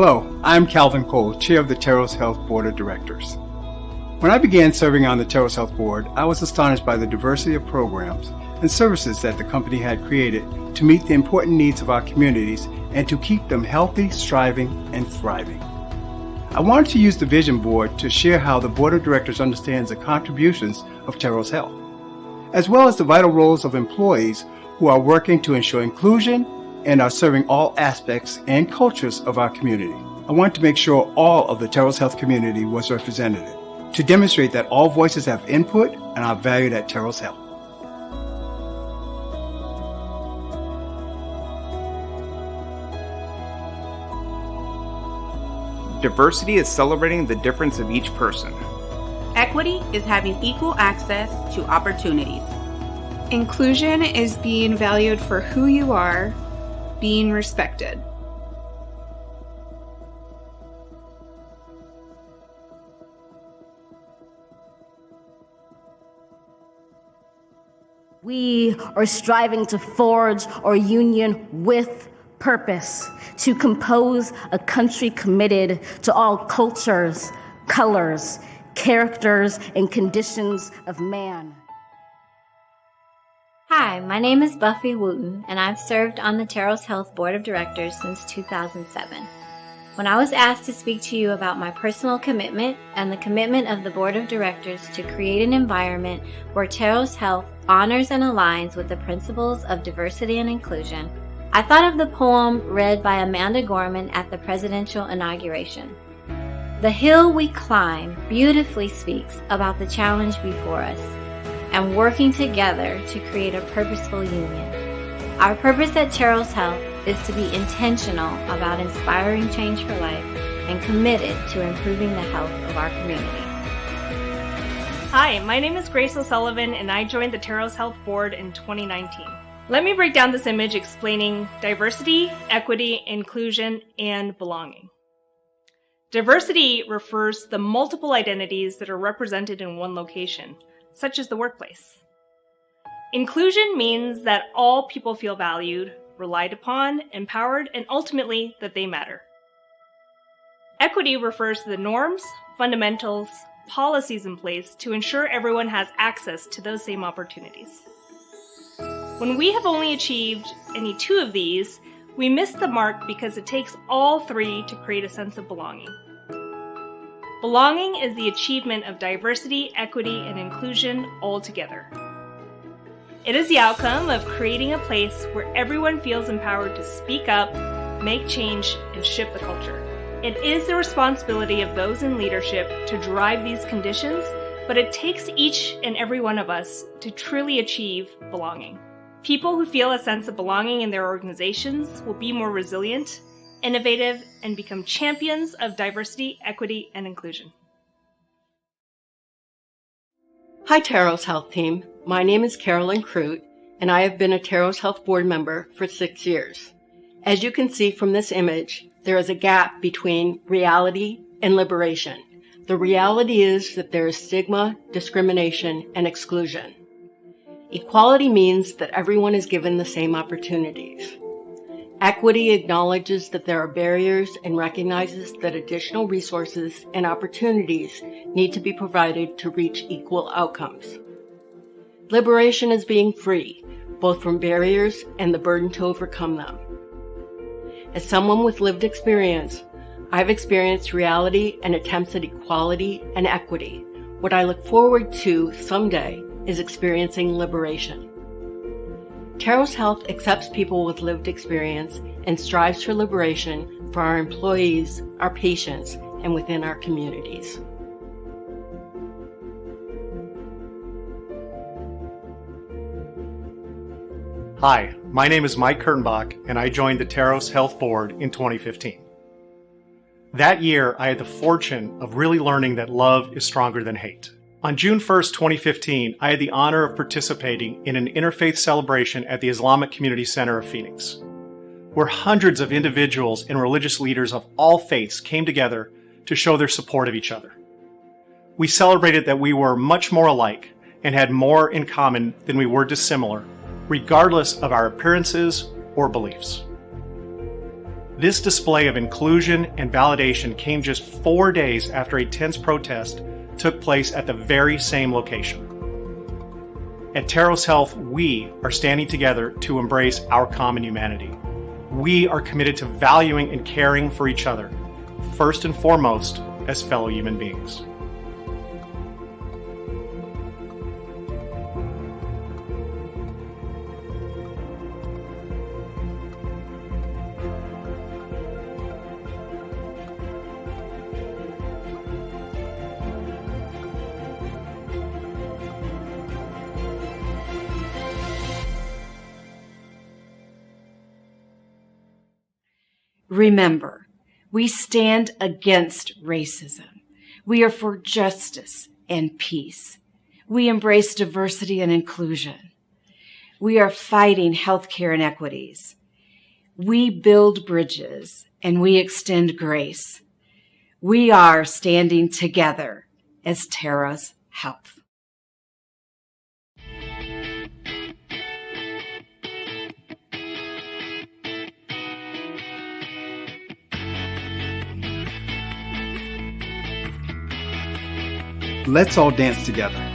Hello, I'm Calvin Cole, Chair of the Terros Health Board of Directors. When I began serving on the Terros Health Board, I was astonished by the diversity of programs and services that the company had created to meet the important needs of our communities and to keep them healthy, striving, and thriving. I wanted to use the Vision Board to share how the Board of Directors understands the contributions of Terros Health, as well as the vital roles of employees who are working to ensure inclusion and are serving all aspects and cultures of our community. I wanted to make sure all of the Terros Health community was represented, to demonstrate that all voices have input and are valued at Terros Health. Diversity is celebrating the difference of each person. Equity is having equal access to opportunities. Inclusion is being valued for who you are, being respected. We are striving to forge our union with purpose, to compose a country committed to all cultures, colors, characters, and conditions of man. Hi, my name is Buffy Wooten, and I've served on the Terros Health Board of Directors since 2007. When I was asked to speak to you about my personal commitment and the commitment of the Board of Directors to create an environment where Terros Health honors and aligns with the principles of diversity and inclusion, I thought of the poem read by Amanda Gorman at the presidential inauguration. The hill we climb beautifully speaks about the challenge before us and working together to create a purposeful union. Our purpose at Terros Health is to be intentional about inspiring change for life and committed to improving the health of our community. Hi, my name is Grace O'Sullivan and I joined the Terros Health Board in 2019. Let me break down this image explaining diversity, equity, inclusion, and belonging. Diversity refers to the multiple identities that are represented in one location, such as the workplace. Inclusion means that all people feel valued, relied upon, empowered, and ultimately that they matter. Equity refers to the norms, fundamentals, policies in place to ensure everyone has access to those same opportunities. When we have only achieved any two of these, we miss the mark because it takes all three to create a sense of belonging. Belonging is the achievement of diversity, equity, and inclusion all together. It is the outcome of creating a place where everyone feels empowered to speak up, make change, and shift the culture. It is the responsibility of those in leadership to drive these conditions, but it takes each and every one of us to truly achieve belonging. People who feel a sense of belonging in their organizations will be more resilient, innovative, and become champions of diversity, equity, and inclusion. Hi, Terros Health team. My name is Carolyn Crute, and I have been a Terros Health Board member for 6 years. As you can see from this image, there is a gap between reality and liberation. The reality is that there is stigma, discrimination, and exclusion. Equality means that everyone is given the same opportunities. Equity acknowledges that there are barriers and recognizes that additional resources and opportunities need to be provided to reach equal outcomes. Liberation is being free, both from barriers and the burden to overcome them. As someone with lived experience, I've experienced reality and attempts at equality and equity. What I look forward to someday is experiencing liberation. Terros Health accepts people with lived experience and strives for liberation for our employees, our patients, and within our communities. Hi, my name is Mike Kurtenbach, and I joined the Terros Health Board in 2015. That year, I had the fortune of really learning that love is stronger than hate. On June 1st, 2015, I had the honor of participating in an interfaith celebration at the Islamic Community Center of Phoenix, where hundreds of individuals and religious leaders of all faiths came together to show their support of each other. We celebrated that we were much more alike and had more in common than we were dissimilar, regardless of our appearances or beliefs. This display of inclusion and validation came just 4 days after a tense protest took place at the very same location. At Terros Health, we are standing together to embrace our common humanity. We are committed to valuing and caring for each other, first and foremost as fellow human beings. Remember, we stand against racism. We are for justice and peace. We embrace diversity and inclusion. We are fighting healthcare inequities. We build bridges and we extend grace. We are standing together as Terros Health. Let's all dance together.